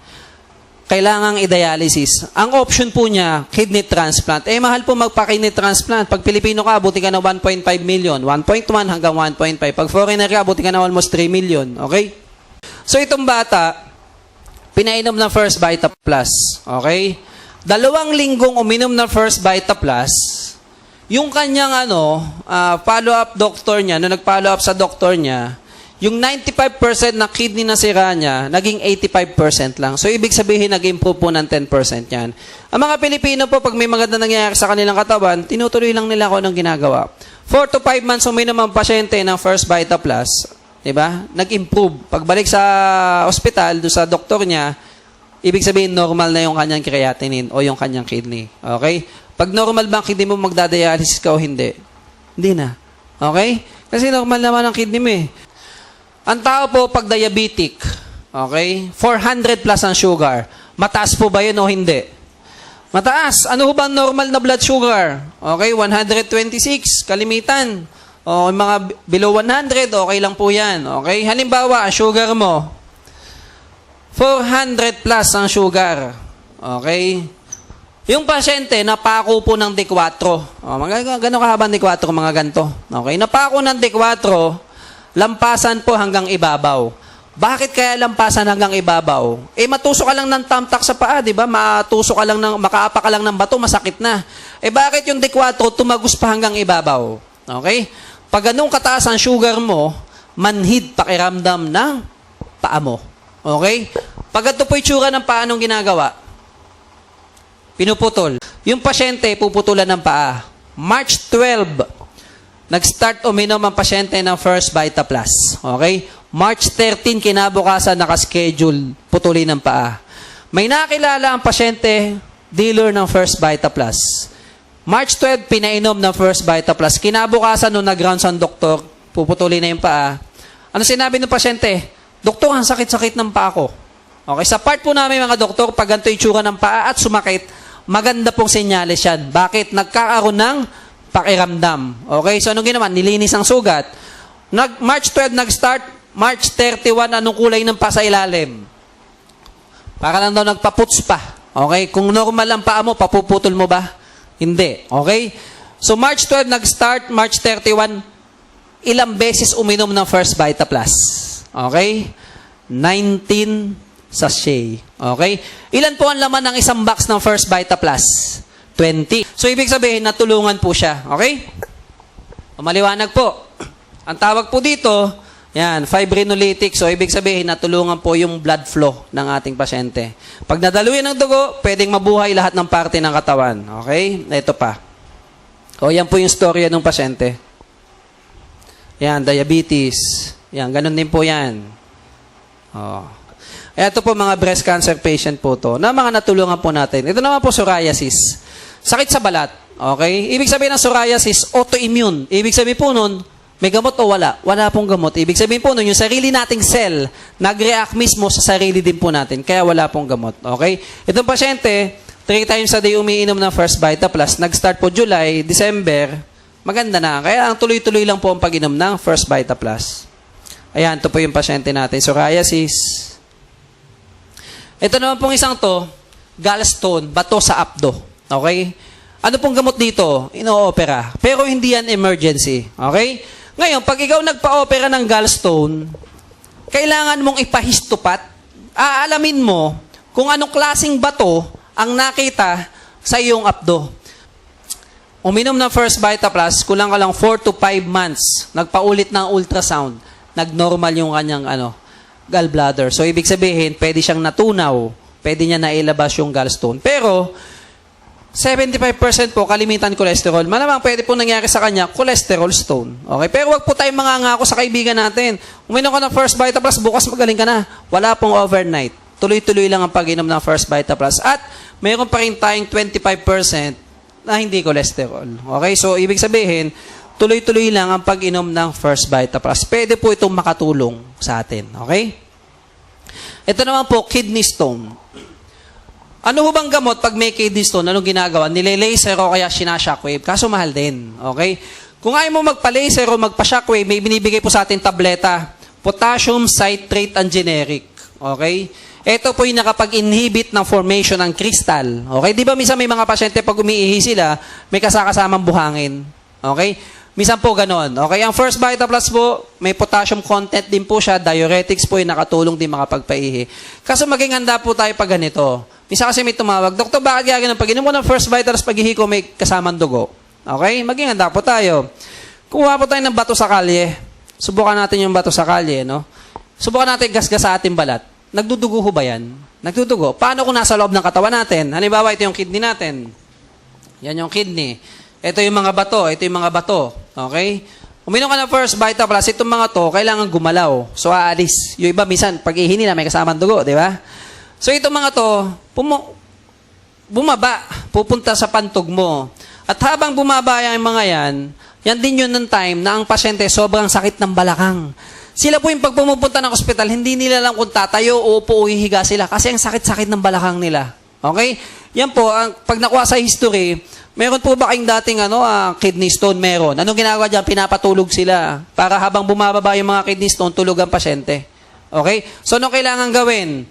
Kailangang i-dialysis. Ang option po niya, kidney transplant. Mahal po magpa-kidney transplant. Pag Pilipino ka, abuti ka na 1.5 million. 1.1 hanggang 1.5. Pag foreigner ka, abuti ka na almost 3 million. Okay? So itong bata, pinainom ng First Vita Plus. Okay? 2 linggong uminom ng First Vita Plus, yung kanyang follow-up doctor niya, nung nag-follow up sa doctor niya, yung 95% na kidney na sira niya, naging 85% lang. So, ibig sabihin, nag-improve po ng 10% yan. Ang mga Pilipino po, pag may maganda nangyayari sa kanilang katawan, tinutuloy lang nila kung anong ginagawa. 4 to 5 months uminom ang pasyente ng First Vita Plus, diba? Nag-improve. Pagbalik sa ospital, doon sa doktor niya, ibig sabihin normal na yung kanyang creatinine o yung kanyang kidney. Okay? Pag normal ba ang kidney mo, magdadialysis ka o hindi? Hindi na. Okay? Kasi normal naman ang kidney mo eh. Ang tao po, pag diabetic, okay, 400 plus ang sugar. Mataas po ba yun o hindi? Mataas. Ano ba ang normal na blood sugar? Okay, 126, kalimitan. O mga below 100, okay lang po yan. Okay? Halimbawa, ang sugar mo, 400 plus ang sugar. Okay? Yung pasyente, napako po ng D4. Gano'ng kahabang D4, mga ganito. Okay? Napako ng D4, lampasan po hanggang ibabaw. Bakit kaya lampasan hanggang ibabaw? Matusok ka lang ng tamtak sa paa, di ba? Makaapa ka lang ng bato, masakit na. Bakit yung D4 tumagos pa hanggang ibabaw? Okay? Pag ganun kataas ang sugar mo, manhid pakiramdam ng paa mo. Okay? Pag ito po itsura ng paa, anong ginagawa? Pinuputol. Yung pasyente, puputulan ng paa. March 12, nag-start uminom ang pasyente ng First Vita Plus. Okay? March 13, kinabukasan, nakaschedule, putulin ng paa. May nakilala ang pasyente, dealer ng First Vita Plus. March 12, pinainom ng First Vita Plus. Kinabukasan, nung nag-rounds ang doktor, puputulin na yung paa. Ano sinabi ng pasyente? Doktor, ang sakit-sakit ng paa ko. Okay, sa part po namin mga doktor, pag ganito itsura ng paa at sumakit, maganda pong senyales yan. Bakit? Nagkakaroon ng pakiramdam. Okay, so anong ginawa? Nilinis ang sugat. March 12 nag-start, March 31, anong kulay ng paa sa ilalim? Para lang daw nagpaputs pa. Okay, kung normal ang paa mo, papuputol mo ba? Hindi. Okay? So March 12 nag-start, March 31, ilang beses uminom ng First Vita Plus? Okay? 19 sachet. Okay? Ilan po ang laman ng isang box ng First Vita Plus? 20. So, ibig sabihin, natulungan po siya. Okay? Maliwanag po. Ang tawag po dito, yan, fibrinolytic. So, ibig sabihin, natulungan po yung blood flow ng ating pasyente. Pag nadaluyan ng dugo, pwedeng mabuhay lahat ng parte ng katawan. Okay? Ito pa. O, yan po yung storya ng pasyente. Yan, diabetes. Yan, ganun din po yan. Oh. Ito po mga breast cancer patient po to na mga natulungan po natin. Ito naman po psoriasis. Sakit sa balat. Okay? Ibig sabihin ng psoriasis, autoimmune. Ibig sabihin po nun, may gamot o wala? Wala pong gamot. Ibig sabihin po nun, yung sarili nating cell, nag-react mismo sa sarili din po natin. Kaya wala pong gamot. Okay? Itong pasyente, 3 times a day umiinom ng First Vita Plus. Nag-start po July, December, maganda na. Kaya ang tuloy-tuloy lang po ang pag-inom ng First Vita Plus. Ayan, ito po yung pasyente natin. Psoriasis. Ito naman pong isang to, gallstone, bato sa apdo. Okay? Ano pong gamot dito? Ino-opera. Pero hindi yan emergency. Okay? Ngayon, pag ikaw nagpa-opera ng gallstone, kailangan mong ipahistopat, aalamin mo kung anong klaseng bato ang nakita sa iyong apdo. Uminom ng First Vita Plus, kulang ka lang 4 to 5 months, nagpaulit ng ultrasound, nagnormal yung kanyang gallbladder. So, ibig sabihin, pwede siyang natunaw. Pwede niya nailabas yung gallstone. Pero, 75% po, kalimitan cholesterol. Malamang pwede po nangyari sa kanya, cholesterol stone. Okay? Pero wag po tayong mangangako sa kaibigan natin. Uminom ka ng First Vita Plus, bukas magaling ka na. Wala pong overnight. Tuloy-tuloy lang ang pag-inom ng First Vita Plus. At, mayroon pa rin tayong 25% na hindi cholesterol. Okay? So, ibig sabihin, tuloy-tuloy lang ang pag-inom ng First Vita Plus. Pwede po itong makatulong sa atin. Okay? Ito naman po, kidney stone. Ano ho bang gamot pag may kidney stone? Anong ginagawa? Nile-laser o kaya sinashockwave? Kaso mahal din. Okay? Kung ayaw mo magpa-laser o magpa-shockwave, may binibigay po sa atin tableta. Potassium citrate and generic. Okay? Ito po yung nakapag-inhibit ng formation ng crystal. Okay? Di ba minsan may mga pasyente pag umiihi sila, may kasakasamang buhangin. Okay? Minsan po ganon. Okay, ang First Vita Plus po, may potassium content din po siya, diuretics po yung nakatulong din makapagpaihi. Kaso maging handa po tayo pag ganito. Minsan kasi may tumawag, Doktor, bakit kaya ganun? Pag inom mo ng First Vita Plus, pag-ihi ko may kasamang dugo. Okay, maging handa po tayo. Kuha po tayo ng bato sa kalye. Subukan natin yung bato sa kalye, no? Subukan natin gasgas sa ating balat. Nagdudugo ho ba yan? Nagdudugo. Paano kung nasa loob ng katawan natin? Halimbawa, ito yung kidney natin. Yan yung kidney. Ito yung mga bato, ito yung mga bato. Okay? Uminom ka ng First Vita Plus, itong mga to, kailangan gumalaw. So, aalis. Yung iba, minsan, pag ihi nila, may kasamang dugo, di ba? So ito mga to, bumaba, pupunta sa pantog mo. At habang bumaba yung mga yan din yun ng time na ang pasyente sobrang sakit ng balakang. Sila po yung pag pumupunta ng ospital, hindi nila lang kung tatayo, upo o hihiga sila kasi ang sakit-sakit ng balakang nila. Okay? Yan po, pag nakuha sa history, meron po ba kayong dating kidney stone? Meron. Anong ginagawa dyan? Pinapatulog sila para habang bumababa yung mga kidney stone, tulog ang pasyente. Okay? So, anong kailangan gawin?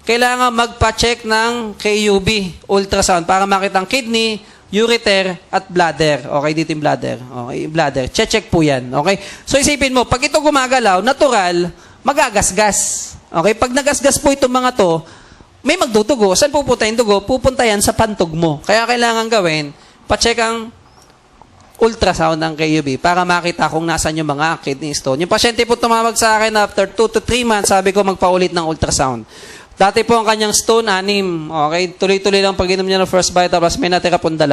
Kailangan magpa-check ng KUB, ultrasound, para makita ang kidney, ureter, at bladder. Okay, dito yung bladder. Okay, bladder. Check po yan. Okay? So, isipin mo, pag ito gumagalaw, natural, magagasgas. Okay? Pag nagasgas po itong mga to, may magdudugo. Saan pupunta yung dugo? Pupunta yan sa pantog mo. Kaya kailangan gawin, pa-check ang ultrasound ng KUB para makita kung nasan yung mga kidney stone. Yung pasyente po tumawag sa akin after 2 to 3 months, sabi ko magpaulit ng ultrasound. Dati po ang kanyang stone, 6. Okay? Tuloy-tuloy lang pag-inom niya ng First Vita Plus, may natira pong 2.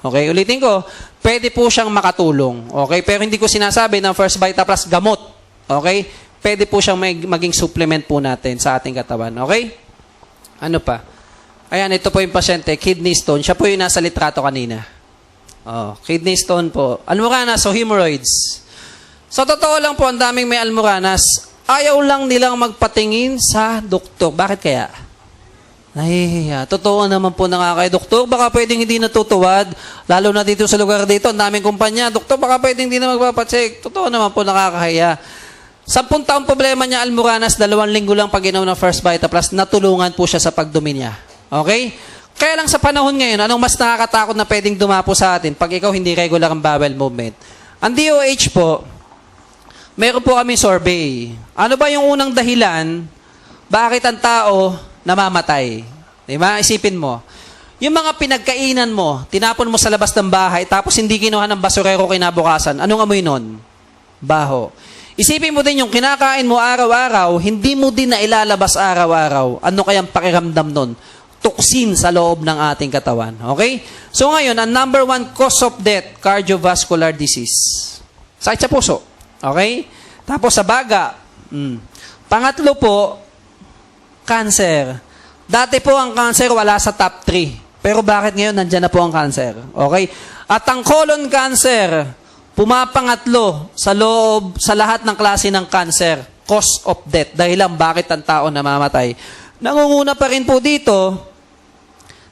Okay? Ulitin ko, pwede po siyang makatulong. Okay? Pero hindi ko sinasabi ng First Vita Plus gamot. Okay? Pwede po siyang maging supplement po natin sa ating katawan. Okay? Ano pa? Ayan, ito po yung pasyente, kidney stone. Siya po yung nasa litrato kanina. Kidney stone po. Almoranas o hemorrhoids. Sa totoo lang po, ang daming may almoranas. Ayaw lang nilang magpatingin sa doktor. Bakit kaya? Nahihiya. Totoo naman po doktor. Baka pwedeng hindi natutuwad. Lalo na dito sa lugar dito, ang daming kumpanya. Doktor, baka pwedeng hindi na magpapacheck. Totoo naman po nakakahiya. 10 taong problema niya, almoranas, 2 linggo lang pag-inom ng First Vita Plus, natulungan po siya sa pagdumi niya. Okay? Kaya lang sa panahon ngayon, anong mas nakakatakot na pwedeng dumapo sa atin pag ikaw hindi regular ang bowel movement? Ang DOH po, meron po kami survey. Ano ba yung unang dahilan bakit ang tao namamatay? Diba? Isipin mo. Yung mga pinagkainan mo, tinapon mo sa labas ng bahay, tapos hindi kinuha ng basurero kinabukasan, anong amoy nun? Baho. Isipin mo din yung kinakain mo araw-araw, hindi mo din na ilalabas araw-araw. Ano kayang pakiramdam nun? Toxin sa loob ng ating katawan. Okay? So ngayon, ang number 1 cause of death, cardiovascular disease. Sakit sa puso. Okay? Tapos sa baga. Pangatlo po, cancer. Dati po ang cancer wala sa top 3. Pero bakit ngayon nandyan na po ang cancer? Okay? At ang colon cancer, pumapangatlo sa lahat ng klase ng cancer, cause of death. Dahilan bakit ang tao namamatay. Nangunguna pa rin po dito,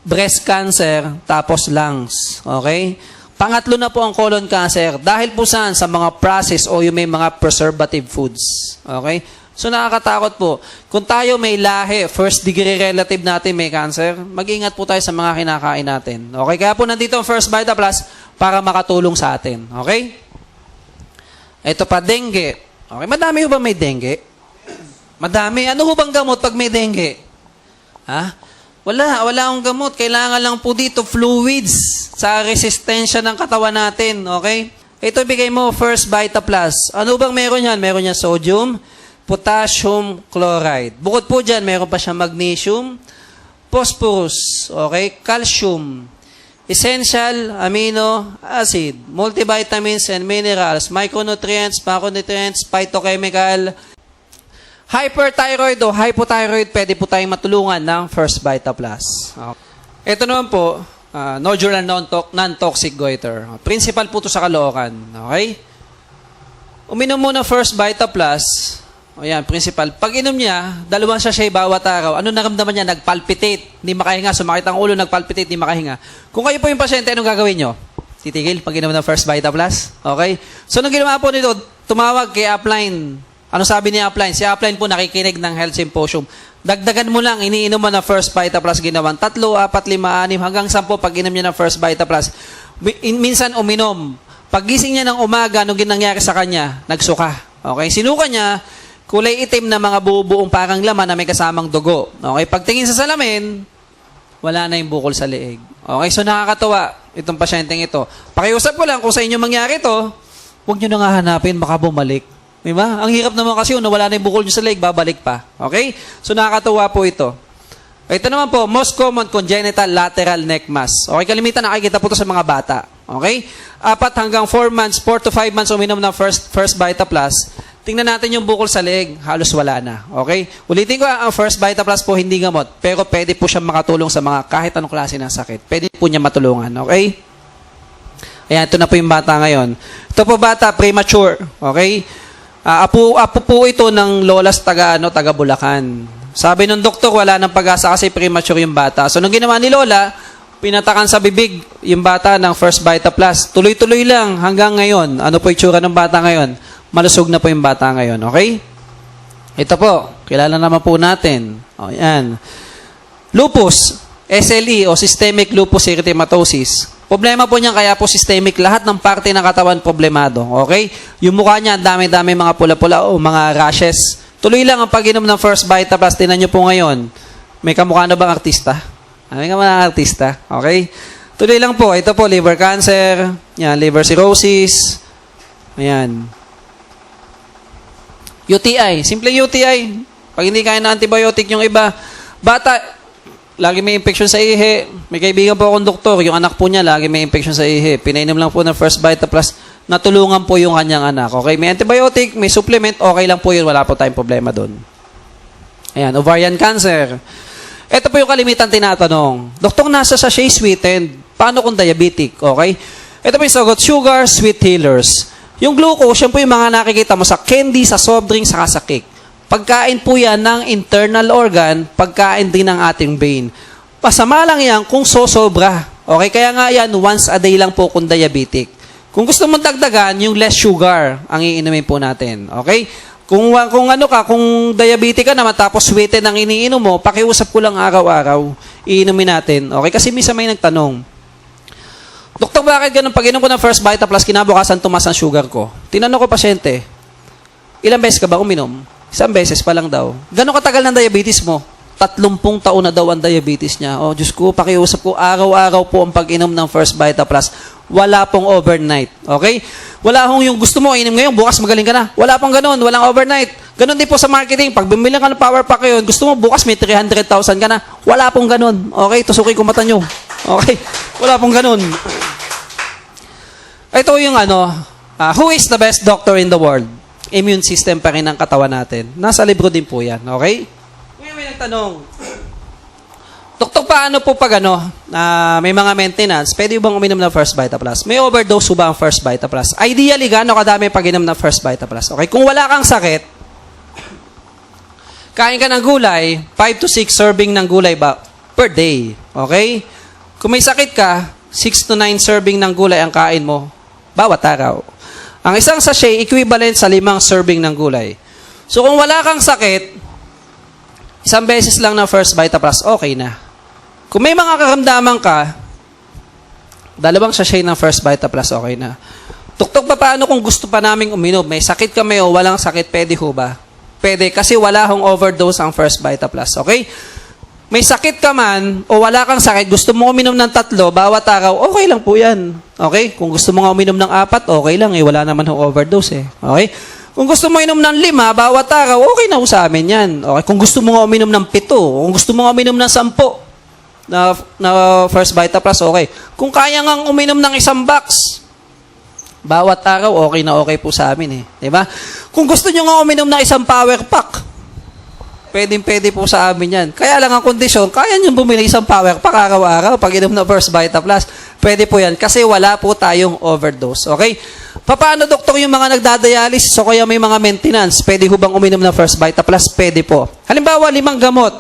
breast cancer, tapos lungs. Okay? Pangatlo na po ang colon cancer. Dahil po saan? Sa mga processed o yung may mga preservative foods. Okay? So nakakatakot po. Kung tayo may lahi, first degree relative natin may cancer, mag-ingat po tayo sa mga kinakain natin. Okay? Kaya po nandito ang First Vita Plus para makatulong sa atin. Okay? Ito pa, dengue. Okay? Madami ho ba may dengue? Madami. Ano ho bang gamot pag may dengue? Ha? Wala akong gamot. Kailangan lang po dito fluids sa resistensya ng katawan natin. Okay? Ito bigay mo, First Vita Plus. Ano bang meron yan? Meron yan sodium, potassium chloride. Bukod po dyan, meron pa siya magnesium, phosphorus, okay? Calcium, essential amino acid, multivitamins and minerals, micronutrients, macronutrients, phytochemical, hyperthyroid o hypothyroid, pwede po tayong matulungan ng First Vita Plus. Okay. Ito naman po, nodular non-toxic goiter. Principal po ito sa Caloocan. Okay? Uminom mo ng First Vita Plus. Ayan, principal. Pag inom niya, 2 sachet bawat araw. Ano naramdaman niya? Nagpalpitate. Hindi makahinga. Sumakit ang ulo, nagpalpitate, hindi makahinga. Kung kayo po yung pasyente, anong gagawin nyo? Titigil pag inom ng First Vita Plus? Okay? So, nung ginawa po nito, tumawag kay Upline. Ano sabi ni Upline? Si Upline po nakikinig ng Health Symposium. Dagdagan mo lang, iniinom mo na First Vita Plus, ginawan 3, 4, 5, 6, hanggang 10 pag inom niya ng First Vita Plus. Minsan uminom. Pagising niya ng umaga, anong nangyari sa kanya? Nagsuka. Okay? Sinuka niya, kulay itim na mga buong parang laman na may kasamang dugo. Okay? Pagtingin sa salamin, wala na yung bukol sa leeg. Okay? So nakakatawa itong pasyenteng ito. Pakiusap ko lang, kung sa inyo mangyari ito, huwag nyo na nga hanapin, baka bumalik. Diba? Ang hirap naman kasi yun, nawala na yung bukol nyo sa leeg, babalik pa. Okay? So nakakatawa po ito. Ito naman po, most common congenital lateral neck mass. Okay? Kalimitan nakikita po ito sa mga bata. Okay? 4 hanggang 4 months, 4 to 5 months uminom ng First Vita Plus, tingnan natin yung bukol sa leeg, halos wala na. Okay? Ulitin ko, ang First Vita Plus po hindi gamot, pero pwede po siyang makatulong sa mga kahit anong klase ng sakit. Pwede po niya matulungan. Okay? Ayan, ito na po yung bata ngayon. Ito po bata, premature. Okay? Apo po ito ng lolas taga Bulacan. Sabi ng doktor, wala nang pag-asa kasi premature yung bata. So, nung ginawa ni Lola, pinatakan sa bibig yung bata ng First Vita Plus. Tuloy-tuloy lang hanggang ngayon. Ano po yung tsura ng bata ngayon? Malusog na po yung bata ngayon, okay? Ito po, kilala naman po natin. O, yan. Lupus, SLE o Systemic Lupus Erythematosus. Problema po niyan kaya po systemic, lahat ng parte ng katawan problemado, okay? Yung mukha niya, dami-dami mga pula-pula o mga rashes. Tuloy lang ang pag-inom ng First Vita Plus. Tingnan niyo po ngayon. May kamukha na bang artista? May kamukha na artista, okay? Tuloy lang po. Ito po, liver cancer, yan, liver cirrhosis, ayan. UTI. Simple UTI. Pag hindi kaya na antibiotic yung iba. Bata, lagi may infection sa ihi. May kaibigan po akong doktor. Yung anak po niya, lagi may infection sa ihi. Pinainom lang po ng First Vita Plus. Natulungan po yung kanyang anak. Okay? May antibiotic, may supplement. Okay lang po yun. Wala po tayong problema doon. Ayan, ovarian cancer. Ito po yung kalimitan tinatanong. Doktor, nasa sachet sweetened. Paano kung diabetic? Okay? Ito po yung sagot, sugar, sweet healers. Yung glucose, yan po yung mga nakikita mo sa candy, sa soft drink, saka sa cake. Pagkain po yan ng internal organ, pagkain din ng ating brain. Pasama lang yan kung sosobra. Okay, kaya nga yan, once a day lang po kung diabetic. Kung gusto mong dagdagan, yung less sugar ang iinumin po natin. Okay? Kung diabetic ka naman, tapos sweetened ang iniinom mo, pakiusap ko lang araw-araw, iinumin natin. Okay? Kasi minsan may nagtanong, Doktor, bakit ganun? Pag inom ko ng First Vita Plus, kinabukasan tumas ang sugar ko. Tinanong ko pasyente, ilang beses ka ba uminom? Isang beses pa lang daw. Gano'ng katagal ng diabetes mo? 30 taon na daw ang diabetes niya. Oh, Diyos ko, pakiusap ko, araw-araw po ang pag-inom ng First Vita Plus. Wala pong overnight. Okay? Wala hong yung gusto mo, inom ngayon, bukas magaling ka na. Wala pong ganun, walang overnight. Ganun din po sa marketing. Pag bumili ka ng power pack ngayon, gusto mo bukas may 300,000 ka na. Wala pong ganun. Okay? Tusukin ko mata nyo. Okay? Wala pong ganun. Ito yung who is the best doctor in the world? Immune system pa rin ang katawan natin. Nasa libro din po yan. Okay? Ngayon may nagtanong, Doktor, paano po pag may mga maintenance, pwede bang uminom ng First Vita Plus? May overdose ba ang First Vita Plus? Ideally, gaano kadami pag-inom ng First Vita Plus? Okay? Kung wala kang sakit, kain ka ng gulay, 5 to 6 serving ng gulay ba per day. Okay? Kung may sakit ka, 6 to 9 serving ng gulay ang kain mo bawat araw. Ang isang sachet, equivalent sa 5 serving ng gulay. So, kung wala kang sakit, isang beses lang ng First Vita Plus, okay na. Kung may mga karamdaman ka, 2 sachet ng First Vita Plus, okay na. Tuktok pa paano kung gusto pa naming uminom? May sakit kami o walang sakit, pwede ho ba? Pwede, kasi wala hong overdose ang First Vita Plus, okay? May sakit ka man o wala kang sakit, gusto mo uminom ng 3 bawat araw, okay lang po yan. Okay? Kung gusto mo nga uminom ng 4, okay lang. Wala naman hong overdose. Okay? Kung gusto mo uminom ng 5 bawat araw, okay na ho sa amin yan. Okay? Kung gusto mo nga uminom ng 7, kung gusto mo nga uminom ng 10 na First Vita Plus, okay. Kung kaya nga uminom ng 1 box bawat araw, okay na okay po sa amin. Diba? Kung gusto nyo nga uminom ng 1 power pack, pwede po sa amin yan. Kaya lang ang kondisyon, kaya nyo bumili 1 power pack araw-araw pag inom ng First Vita Plus. Pwede po yan kasi wala po tayong overdose. Okay? Paano, doktor, yung mga nagdadialysis o kaya may mga maintenance? Pwede ho bang uminom ng First Vita Plus? Pwede po. Halimbawa, 5 gamot.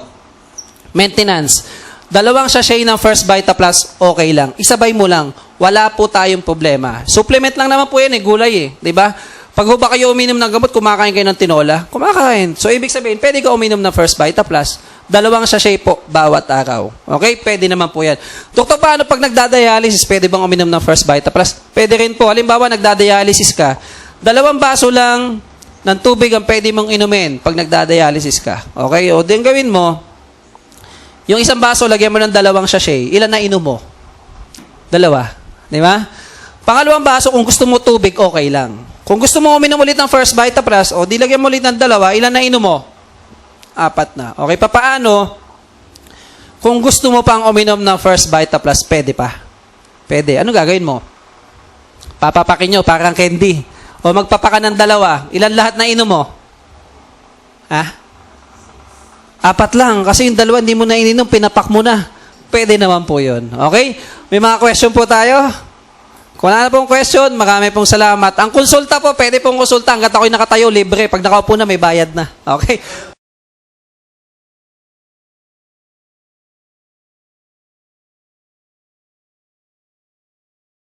Maintenance. 2 sachet ng First Vita Plus, okay lang. Isabay mo lang. Wala po tayong problema. Supplement lang naman po yan, gulay Diba? Pag ba kayo uminom ng gamot, kumakain kayo ng tinola? Kumakain. So, ibig sabihin, pwede ka uminom ng First Vita Plus. 2 sachet po, bawat araw. Okay? Pwede naman po yan. Doktor, paano pag nagdadialysis, pwede bang uminom ng First Vita Plus? Pwede rin po. Halimbawa, nagdadialysis ka, 2 baso lang ng tubig ang pwede mong inumin pag nagdadialysis ka. Okay? O, din gawin mo, yung 1 baso, lagyan mo ng 2 sachet. Ilan na inom mo? 2. Di ba? Pangalawang baso, kung gusto mo tubig, okay lang. Kung gusto mo uminom ulit ng First Vita Plus, o dilagyan mo ulit ng 2, ilan na inom mo? 4 na. Okay, papaano? Kung gusto mo pang uminom ng First Vita Plus, pwede pa. Pwede. Ano gagawin mo? Papapakin nyo, parang candy. O magpapaka ng 2. Ilan lahat na inom mo? Ha? 4 lang. Kasi yung 2 hindi mo na ininom, pinapak mo na. Pwede naman po yun. Okay? May mga question po tayo? Kung wala na pong question, marami pong salamat. Ang konsulta po, pwede pong konsulta hanggat ako'y nakatayo, libre. Pag nakaupo na, may bayad na. Okay?